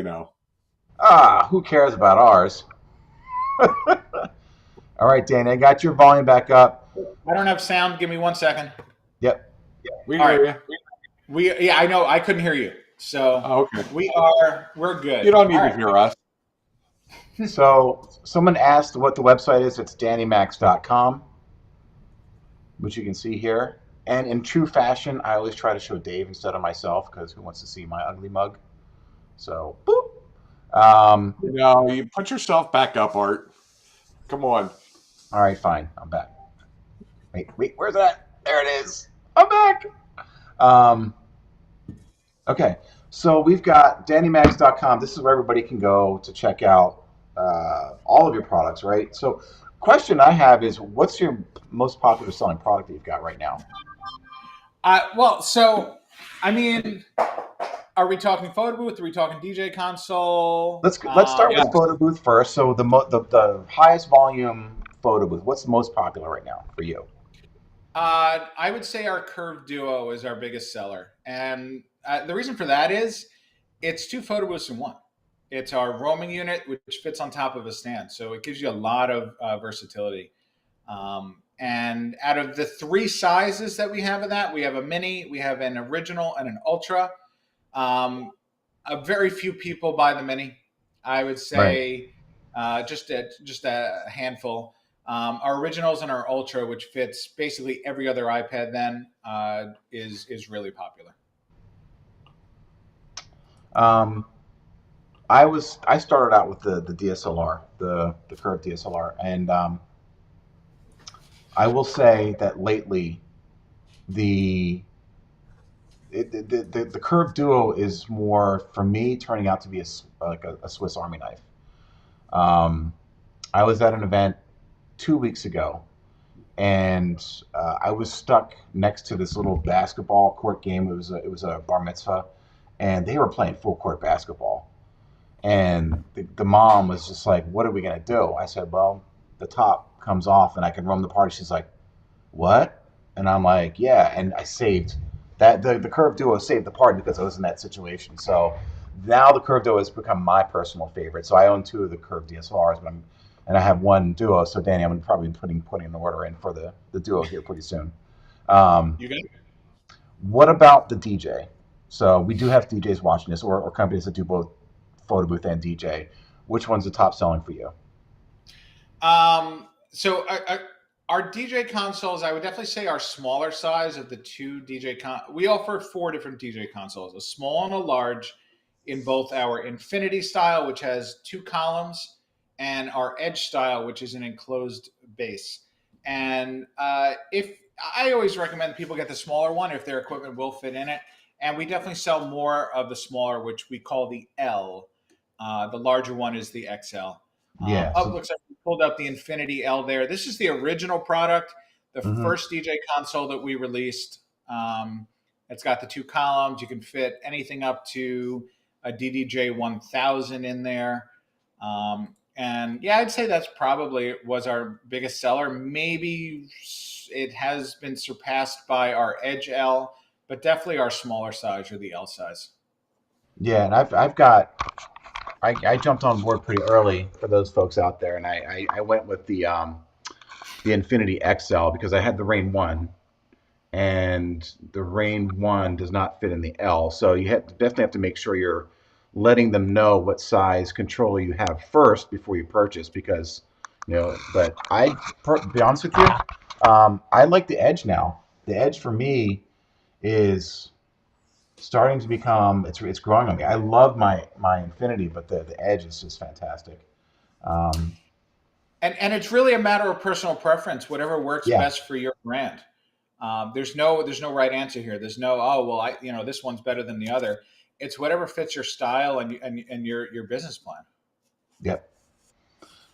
[SPEAKER 1] Who cares about ours? All right, Danny, I got your volume back up.
[SPEAKER 2] I don't have sound. Give me 1 second.
[SPEAKER 1] Yep.
[SPEAKER 3] We
[SPEAKER 2] All
[SPEAKER 3] hear
[SPEAKER 2] right.
[SPEAKER 3] you.
[SPEAKER 2] Yeah, I know. I couldn't hear you. So
[SPEAKER 3] Okay.
[SPEAKER 2] we're good.
[SPEAKER 3] You don't need
[SPEAKER 2] All
[SPEAKER 3] to
[SPEAKER 2] right.
[SPEAKER 3] hear us.
[SPEAKER 1] So someone asked what the website is. It's DannyMax.com, which you can see here. And in true fashion, I always try to show Dave instead of myself because who wants to see my ugly mug? So, boop.
[SPEAKER 3] You put yourself back up, Art. Come on.
[SPEAKER 1] All right, fine. I'm back. Wait, where's that? There it is. I'm back. Okay, so we've got DannyMax.com. This is where everybody can go to check out all of your products, right? So, question I have is, what's your most popular selling product that you've got right now?
[SPEAKER 2] Are we talking photo booth? Are we talking DJ console?
[SPEAKER 1] Let's start with photo booth first. So the highest volume photo booth. What's the most popular right now for you?
[SPEAKER 2] I would say our Curve Duo is our biggest seller, and the reason for that is it's 2 photo booths in one. It's our roaming unit, which fits on top of a stand, so it gives you a lot of versatility. And out of the 3 sizes that we have of that, we have a mini, we have an original, and an ultra. A very few people buy the mini. I would say just a handful. Our originals and our ultra, which fits basically every other iPad, then is really popular.
[SPEAKER 1] I started out with the DSLR, the Curve DSLR, and I will say that lately the Curve Duo is more, for me, turning out to be a Swiss Army knife. I was at an event 2 weeks ago, and I was stuck next to this little basketball court game. It was a bar mitzvah, and they were playing full court basketball. And the mom was just like, "What are we gonna do?" I said, "Well, the top comes off, and I can roam the party." She's like, "What?" And I'm like, "Yeah." And I saved that the Curve Duo saved the party because I was in that situation. So now the Curve Duo has become my personal favorite. So I own 2 of the Curve DSLRs, and I have 1 Duo. So Danny, I'm probably putting an order in for the Duo here pretty soon.
[SPEAKER 2] You got it?
[SPEAKER 1] What about the DJ? So we do have DJs watching this, or companies that do both photo booth and DJ. Which one's the top selling for you?
[SPEAKER 2] So our DJ consoles, I would definitely say our smaller size of the 2 we offer 4 different DJ consoles, a small and a large, in both our Infinity style, which has 2 columns, and our Edge style, which is an enclosed base. And if I always recommend people get the smaller one if their equipment will fit in it. And we definitely sell more of the smaller, which we call the L. The larger one is the XL.
[SPEAKER 1] Yeah.
[SPEAKER 2] Looks like we pulled up the Infinity L there. This is the original product, the first DJ console that we released. It's got the 2 columns. You can fit anything up to a DDJ 1000 in there. And yeah, I'd say that's probably was our biggest seller. Maybe it has been surpassed by our Edge L, but definitely our smaller size or the L size.
[SPEAKER 1] Yeah, and I jumped on board pretty early for those folks out there, and I went with the Infinity XL because I had the Rain 1, and the Rain 1 does not fit in the L. So you definitely have to make sure you're letting them know what size controller you have first before you purchase, because but to be honest with you, I like the Edge now. The Edge for me is starting to become, it's growing on me. I love my Infinity, but the Edge is just fantastic.
[SPEAKER 2] And it's really a matter of personal preference, whatever works best for your brand. There's no right answer here. There's no, oh well, this one's better than the other. It's whatever fits your style and your business plan.
[SPEAKER 1] Yep.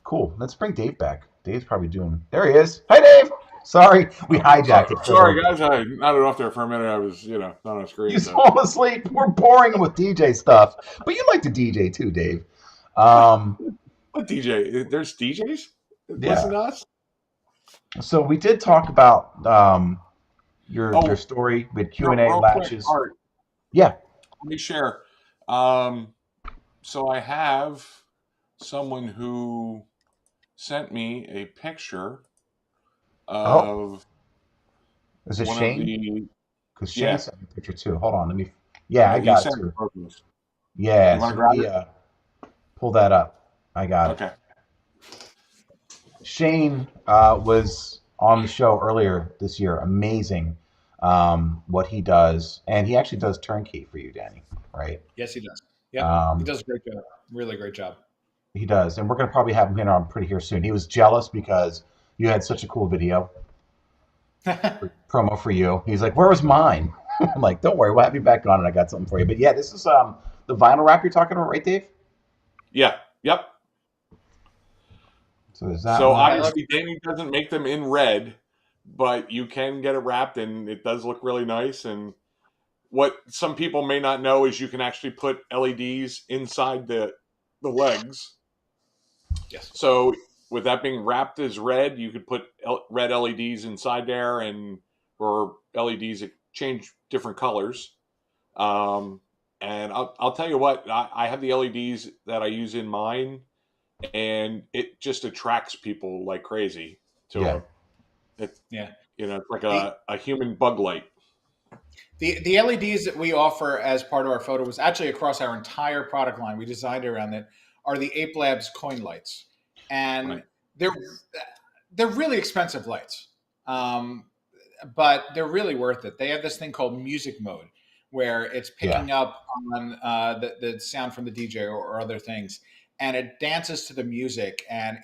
[SPEAKER 1] Cool. Let's bring Dave back. Dave's probably doing. There he is. Hi, Dave. Sorry, we hijacked it.
[SPEAKER 3] Sorry, guys. I nodded off there for a minute. I was, not on a screen.
[SPEAKER 1] He's falling asleep. We're boring him with DJ stuff, but you like to DJ too, Dave.
[SPEAKER 3] What DJ? There's DJs? Listen to us?
[SPEAKER 1] So we did talk about your story with Q&A latches. Yeah.
[SPEAKER 3] Let me share. So I have someone who sent me a picture of.
[SPEAKER 1] Is it Shane? Because Shane
[SPEAKER 3] Yeah.
[SPEAKER 1] sent me a picture too. Hold on, let me. Yeah, I got it too. Yeah, so let me pull that up. I got it.
[SPEAKER 3] Okay.
[SPEAKER 1] Shane was on the show earlier this year. Amazing what he does, and he actually does turnkey for you, Danny. Right?
[SPEAKER 2] Yes, he does. Yeah, he does a great job. Really great job.
[SPEAKER 1] He does, and we're going to probably have him on pretty here soon. He was jealous because you had such a cool video promo for you. He's like, "Where was mine?" I'm like, "Don't worry, we'll have you back on, and I got something for you." But yeah, this is the vinyl wrap you're talking about, right, Dave?
[SPEAKER 3] Yeah. Yep.
[SPEAKER 1] So there's that.
[SPEAKER 3] So obviously, Danny doesn't make them in red, but you can get it wrapped, and it does look really nice. And what some people may not know is you can actually put LEDs inside the legs.
[SPEAKER 2] Yes.
[SPEAKER 3] So with that being wrapped as red, you could put red LEDs inside there, or LEDs that change different colors. And I'll tell you what, I have the LEDs that I use in mine, and it just attracts people like crazy to them. It's like a human bug light.
[SPEAKER 2] The LEDs that we offer as part of our photo was actually across our entire product line. We designed around it. Are the Ape Labs coin lights, and they're really expensive lights, but they're really worth it. They have this thing called music mode, where it's picking up on the sound from the DJ or other things, and it dances to the music, and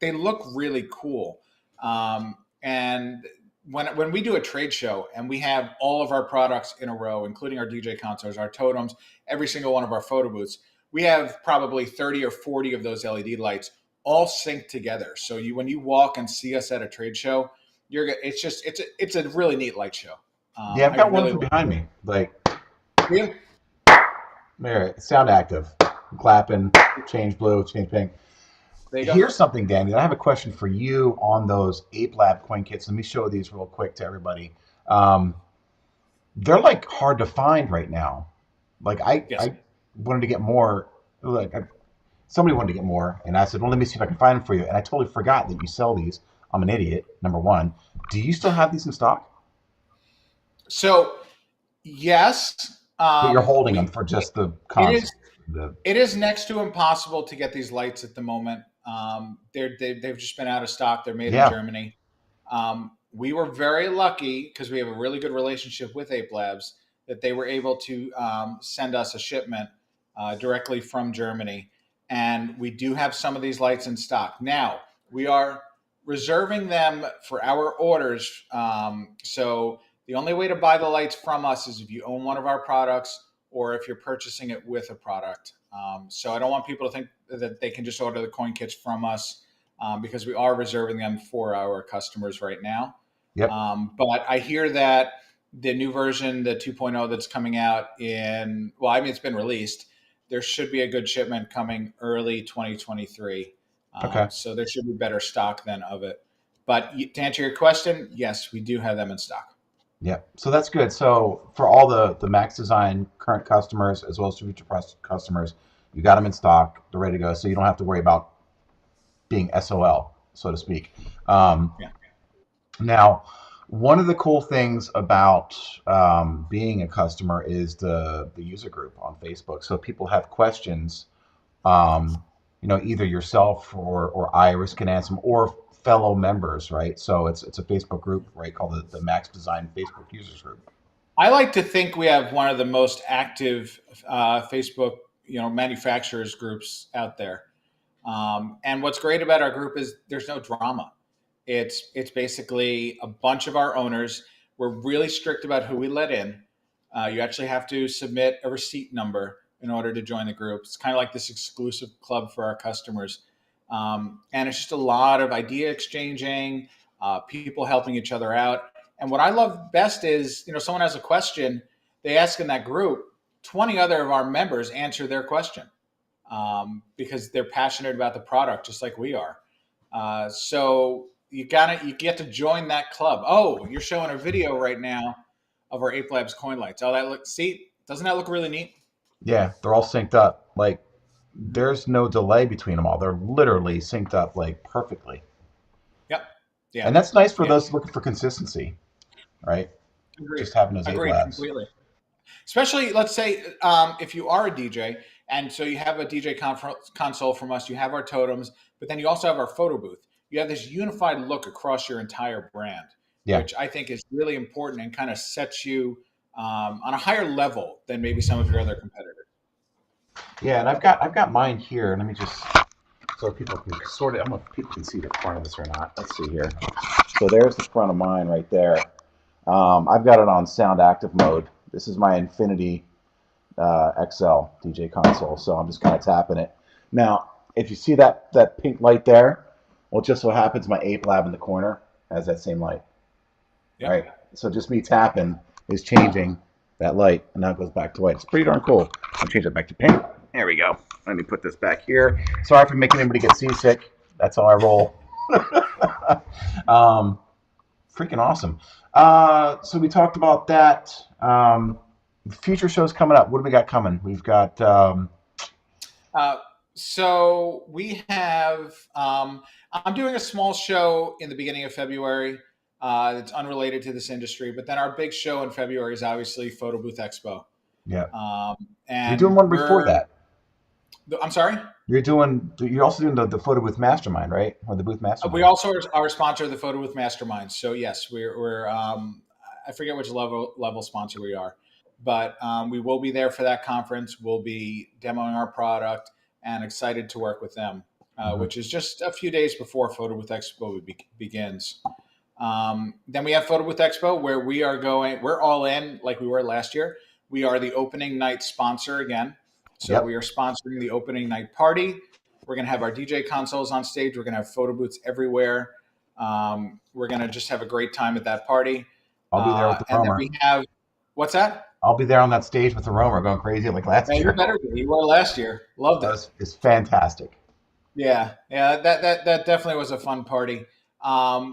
[SPEAKER 2] they look really cool. And when we do a trade show and we have all of our products in a row, including our DJ consoles, our totems, every single one of our photo booths, we have probably 30 or 40 of those LED lights all synced together. So when you walk and see us at a trade show, it's a really neat light show.
[SPEAKER 1] I've got one from behind me. Like, there, sound active, clapping, change blue, change pink. Here's something, Danny. I have a question for you on those Ape Lab coin kits. Let me show these real quick to everybody. They're like hard to find right now. Like I wanted to get more. Somebody wanted to get more, and I said, "Well, let me see if I can find them for you." And I totally forgot that you sell these. I'm an idiot. Number one, do you still have these in stock?
[SPEAKER 2] So, yes.
[SPEAKER 1] But you're holding them for just the concept.
[SPEAKER 2] It is next to impossible to get these lights at the moment. They've just been out of stock. They're made in Germany. We were very lucky because we have a really good relationship with Ape Labs that they were able to send us a shipment directly from Germany. And we do have some of these lights in stock. Now, we are reserving them for our orders. So the only way to buy the lights from us is if you own one of our products or if you're purchasing it with a product. So I don't want people to think that they can just order the coin kits from us because we are reserving them for our customers right now.
[SPEAKER 1] Yep.
[SPEAKER 2] But I hear that the new version, the 2.0 that's coming out it's been released. There should be a good shipment coming early 2023.
[SPEAKER 1] Okay.
[SPEAKER 2] So there should be better stock then of it. But to answer your question, yes, we do have them in stock.
[SPEAKER 1] Yeah, so that's good. So for all the Max Design current customers as well as future customers, you got them in stock. They're ready to go. So you don't have to worry about being SOL, so to speak. Now, one of the cool things about being a customer is the user group on Facebook. So if people have questions, either yourself or Iris can answer them, or fellow members, right? So it's a Facebook group, right, called the Max Design Facebook Users Group.
[SPEAKER 2] I like to think we have one of the most active Facebook, manufacturers groups out there. And what's great about our group is there's no drama. It's basically a bunch of our owners. We're really strict about who we let in. You actually have to submit a receipt number in order to join the group. It's kind of like this exclusive club for our customers. And it's just a lot of idea exchanging, people helping each other out. And what I love best is, someone has a question, they ask in that group, 20 other of our members answer their question because they're passionate about the product, just like we are. So you get to join that club. Oh, you're showing a video right now of our Ape Labs coin lights. Oh, doesn't that look really neat?
[SPEAKER 1] Yeah, they're all synced up. Like, there's no delay between them all. They're literally synced up like perfectly.
[SPEAKER 2] Yep. Yeah.
[SPEAKER 1] And that's nice for
[SPEAKER 2] Yeah.
[SPEAKER 1] those looking for consistency, right?
[SPEAKER 2] Agreed.
[SPEAKER 1] Just having those Ape
[SPEAKER 2] Agreed
[SPEAKER 1] Labs.
[SPEAKER 2] completely. Especially, let's say, if you are a DJ, and so you have a DJ console from us, you have our totems, but then you also have our photo booth. You have this unified look across your entire brand, which I think is really important and kind of sets you on a higher level than maybe some of your other competitors.
[SPEAKER 1] Yeah, and I've got mine here. Let me just so people can sort it. I don't know if people can see the front of this or not. Let's see here. So there's the front of mine right there. I've got it on sound active mode. This is my Infinity XL DJ console, so I'm just kind of tapping it. Now, if you see that pink light there, well, it just so happens my Ape Lab in the corner has that same light. Yep. Right? So just me tapping is changing that light, and now it goes back to white. It's pretty darn cool. I'll change it back to pink. There we go. Let me put this back here. Sorry for making anybody get seasick. That's how I roll. Freaking awesome. So we talked about that. Future shows coming up. What do we got coming? We've got.
[SPEAKER 2] So we have. I'm doing a small show in the beginning of February. It's unrelated to this industry, but then our big show in February is obviously Photo Booth Expo.
[SPEAKER 1] Yeah.
[SPEAKER 2] And
[SPEAKER 1] you're doing one before that.
[SPEAKER 2] I'm sorry?
[SPEAKER 1] You're also doing the Photo Booth Mastermind, right? Or the Booth Mastermind.
[SPEAKER 2] We also are a sponsor of the Photo Booth Mastermind. So yes, we're I forget which level sponsor we are, but we will be there for that conference. We'll be demoing our product and excited to work with them, which is just a few days before Photo Booth Expo begins. Then we have Photo Booth Expo where we're all in like we were last year. We are the opening night sponsor again. So we are sponsoring the opening night party. We're going to have our DJ consoles on stage. We're going to have photo booths everywhere. We're going to just have a great time at that party.
[SPEAKER 1] I'll be there with the roamer.
[SPEAKER 2] And then we have, what's that?
[SPEAKER 1] I'll be there on that stage with the roamer going crazy like last year.
[SPEAKER 2] You better be. You were last year. Loved it.
[SPEAKER 1] It's fantastic.
[SPEAKER 2] Yeah. That definitely was a fun party.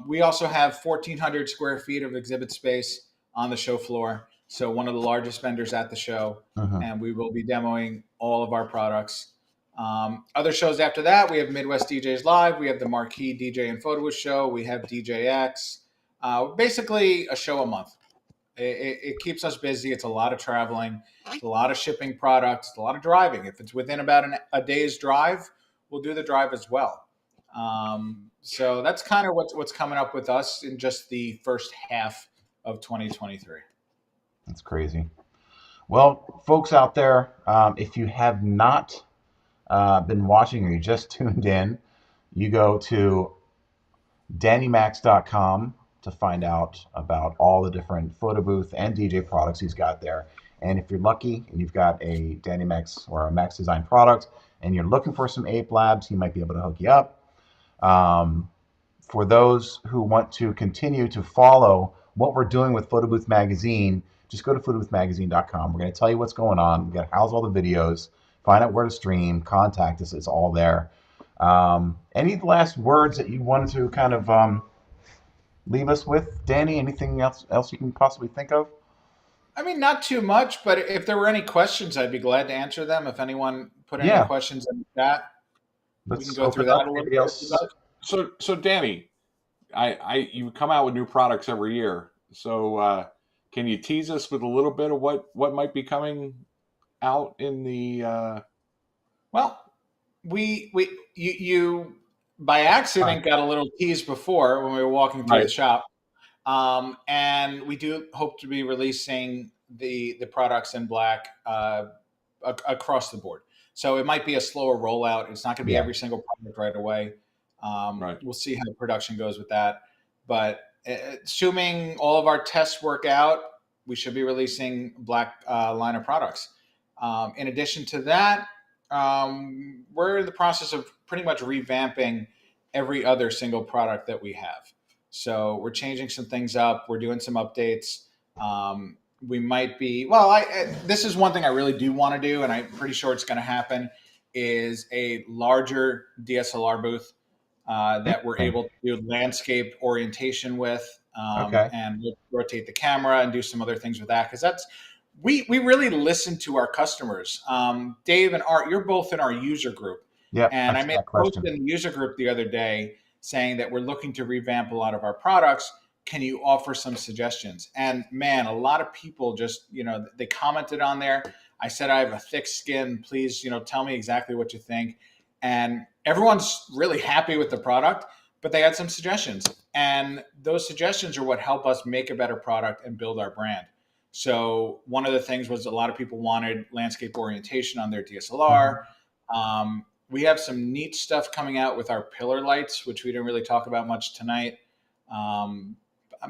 [SPEAKER 2] We also have 1,400 square feet of exhibit space on the show floor. So one of the largest vendors at the show, and we will be demoing all of our products. Other shows after that, we have Midwest DJs Live. We have the Marquee DJ and Photo Booth Show. We have DJX. Basically a show a month. It keeps us busy. It's a lot of traveling. It's a lot of shipping products. It's a lot of driving. If it's within about a day's drive, we'll do the drive as well. So that's kind of what's coming up with us in just the first half of 2023.
[SPEAKER 1] That's crazy. Well, folks out there, if you have not been watching or you just tuned in, you go to DannyMax.com to find out about all the different photo booth and DJ products he's got there. And if you're lucky and you've got a Danny Max or a Max Design product and you're looking for some Ape Labs, he might be able to hook you up. For those who want to continue to follow what we're doing with Photo Booth Magazine, just go to photoboothmagazine.com. We're going to tell you what's going on. We're going to house all the videos, find out where to stream, contact us. It's all there. Any last words that you wanted to kind of leave us with, Danny? Anything else you can possibly think of?
[SPEAKER 2] I mean, not too much, but if there were any questions, I'd be glad to answer them. If anyone put any questions in the chat, we can go through that a little bit.
[SPEAKER 3] So Danny, you come out with new products every year. So can you tease us with a little bit of what might be coming out in the?
[SPEAKER 2] Well, you by accident got a little tease before when we were walking through the shop, and we do hope to be releasing the products in black across the board. So it might be a slower rollout. It's not going to be every single product right away.
[SPEAKER 3] Right.
[SPEAKER 2] We'll see how production goes with that. But assuming all of our tests work out, we should be releasing black line of products. In addition to that, we're in the process of pretty much revamping every other single product that we have. So we're changing some things up. We're doing some updates. We might be, well, this is one thing I really do want to do, and I'm pretty sure it's going to happen, is a larger DSLR booth that we're able to do landscape orientation with, and rotate the camera and do some other things with that. Because that's, we really listen to our customers. Dave and Art, you're both in our user group.
[SPEAKER 1] Yeah.
[SPEAKER 2] And I made a post in the user group the other day saying that we're looking to revamp a lot of our products. Can you offer some suggestions? And man, a lot of people just, they commented on there. I said, I have a thick skin. Please, tell me exactly what you think. And everyone's really happy with the product, but they had some suggestions. And those suggestions are what help us make a better product and build our brand. So one of the things was a lot of people wanted landscape orientation on their DSLR. We have some neat stuff coming out with our pillar lights, which we didn't really talk about much tonight. I'm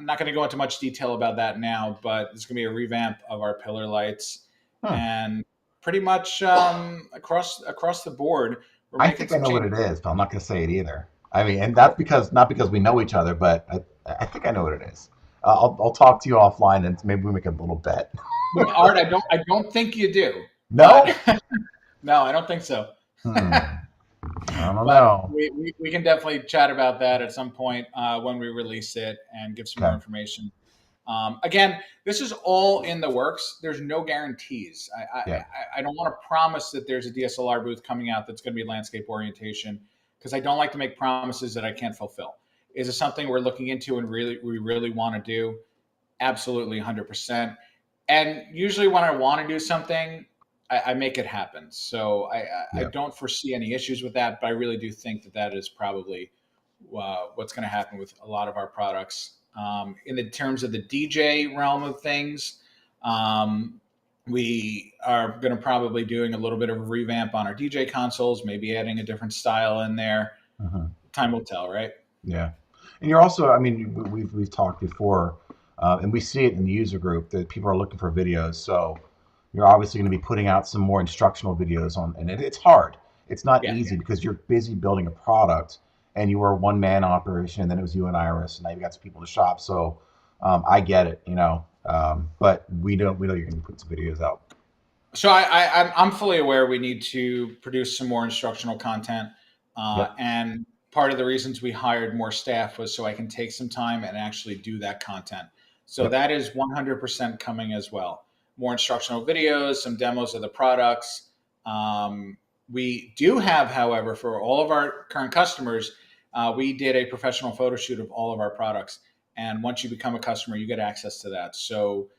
[SPEAKER 2] not going to go into much detail about that now, but it's going to be a revamp of our pillar lights. And pretty much across the board,
[SPEAKER 1] I think I know what it is, but I'm not going to say it either. I mean, and that's not because we know each other, but I think I know what it is. I'll talk to you offline, and maybe we make a little bet.
[SPEAKER 2] Art, I don't think you do.
[SPEAKER 1] No,
[SPEAKER 2] no, I don't think so.
[SPEAKER 1] I don't know.
[SPEAKER 2] We can definitely chat about that at some point when we release it and give some more information. Again, this is all in the works. There's no guarantees. I don't want to promise that there's a DSLR booth coming out that's going to be landscape orientation, because I don't like to make promises that I can't fulfill. Is it something we're looking into and we really want to do? Absolutely, 100%. And usually when I want to do something, I make it happen. So I don't foresee any issues with that, but I really do think that is probably what's going to happen with a lot of our products. In the terms of the DJ realm of things, we are going to probably doing a little bit of a revamp on our DJ consoles, maybe adding a different style in there. Time will tell, right?
[SPEAKER 1] Yeah. And you're also, I mean, we've talked before, and we see it in the user group that people are looking for videos. So you're obviously going to be putting out some more instructional videos and it's hard. It's not easy because you're busy building a product, and you were a one-man operation, and then it was you and Iris, and now you've got some people to shop. So I get it, but we know you're going to put some videos out.
[SPEAKER 2] So I'm fully aware we need to produce some more instructional content, and part of the reasons we hired more staff was so I can take some time and actually do that content. So that is 100% coming as well. More instructional videos, some demos of the products. We do have, however, for all of our current customers, we did a professional photo shoot of all of our products. And once you become a customer, you get access to that. So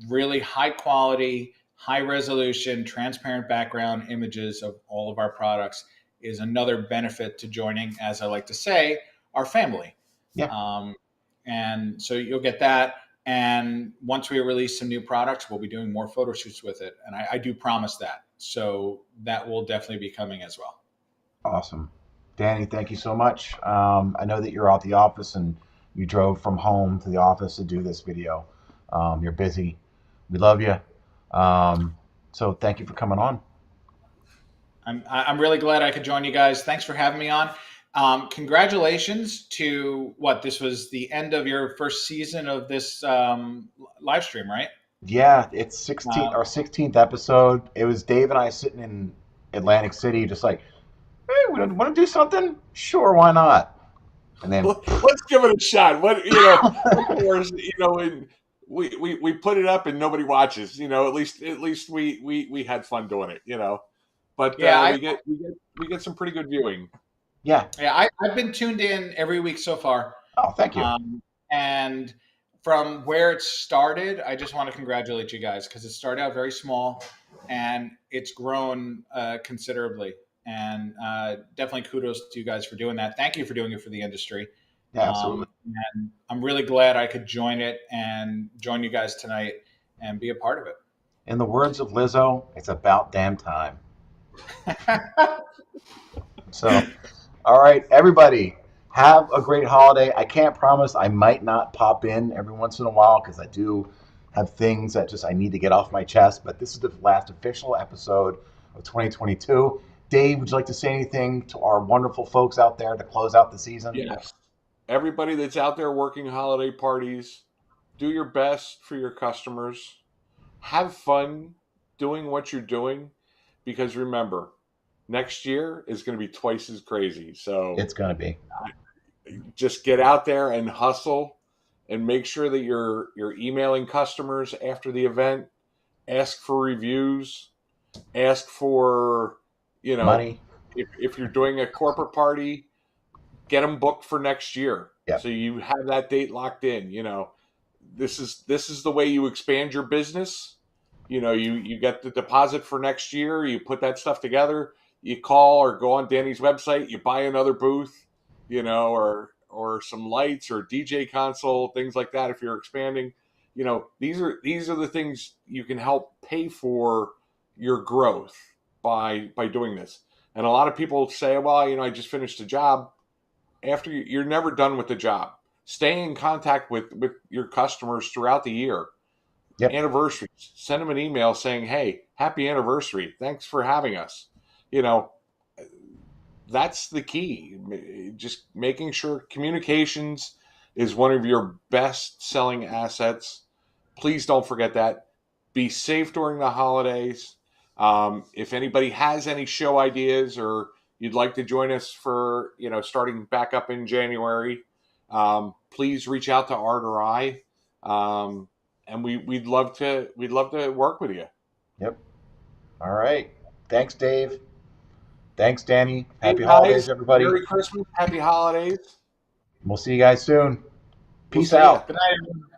[SPEAKER 2] really high quality, high resolution, transparent background images of all of our products is another benefit to joining, as I like to say, our family. And so you'll get that. And once we release some new products, we'll be doing more photo shoots with it. And I do promise that. So that will definitely be coming as well.
[SPEAKER 1] Awesome. Danny, thank you so much. I know that you're out the office and you drove from home to the office to do this video. You're busy. We love you. So thank you for coming on.
[SPEAKER 2] I'm really glad I could join you guys. Thanks for having me on. Congratulations to this was the end of your first season of this live stream, right?
[SPEAKER 1] Yeah, it's our 16th episode. It was Dave and I sitting in Atlantic City, just like, hey, we want to do something? Sure, why not? And then
[SPEAKER 3] let's give it a shot. We put it up and nobody watches. At least we had fun doing it. But we get some pretty good viewing.
[SPEAKER 1] Yeah.
[SPEAKER 2] I've been tuned in every week so far.
[SPEAKER 1] Oh, thank you.
[SPEAKER 2] And from where it started, I just want to congratulate you guys, because it started out very small and it's grown considerably. And definitely kudos to you guys for doing that. Thank you for doing it for the industry.
[SPEAKER 1] Yeah, absolutely.
[SPEAKER 2] And I'm really glad I could join it and join you guys tonight and be a part of it.
[SPEAKER 1] In the words of Lizzo, it's about damn time. So, all right, everybody, Have a great holiday. I can't promise I might not pop in every once in a while because I do have things that just I need to get off my chest. But this is the last official episode of 2022. Dave, would you like to say anything to our wonderful folks out there to close out the season?
[SPEAKER 3] Yes. Everybody that's out there working holiday parties, do your best for your customers. Have fun doing what you're doing because remember, next year is going to be twice as crazy. So
[SPEAKER 1] It's going to be.
[SPEAKER 3] just get out there and hustle and make sure that you're emailing customers after the event, ask for reviews, ask for, you know,
[SPEAKER 1] Money.
[SPEAKER 3] if you're doing a corporate party, get them booked for next year.
[SPEAKER 1] Yep.
[SPEAKER 3] So you have that date locked in, this is the way you expand your business. You get the deposit for next year, you put that stuff together, you call or go on Danny's website, you buy another booth, or some lights or DJ console, things like that if you're expanding. These are the things you can help pay for your growth by doing this. And a lot of people say, well, I just finished a job. After you're never done with the job. Stay in contact with your customers throughout the year.
[SPEAKER 1] Yep.
[SPEAKER 3] Anniversaries. Send them an email saying, hey, happy anniversary. Thanks for having us. That's the key. Just making sure communications is one of your best selling assets. Please don't forget that. Be safe during the holidays. If anybody has any show ideas or you'd like to join us for, starting back up in January, please reach out to Art or I. And we'd love to work with you.
[SPEAKER 1] Yep. All right. Thanks, Dave. Thanks, Danny.
[SPEAKER 3] Hey,
[SPEAKER 1] Happy
[SPEAKER 3] guys,
[SPEAKER 1] holidays, everybody.
[SPEAKER 3] Merry Christmas. Happy holidays.
[SPEAKER 1] We'll see you guys soon.
[SPEAKER 3] We'll
[SPEAKER 1] Peace
[SPEAKER 3] see
[SPEAKER 1] out.
[SPEAKER 3] ya.
[SPEAKER 2] Good night, everyone.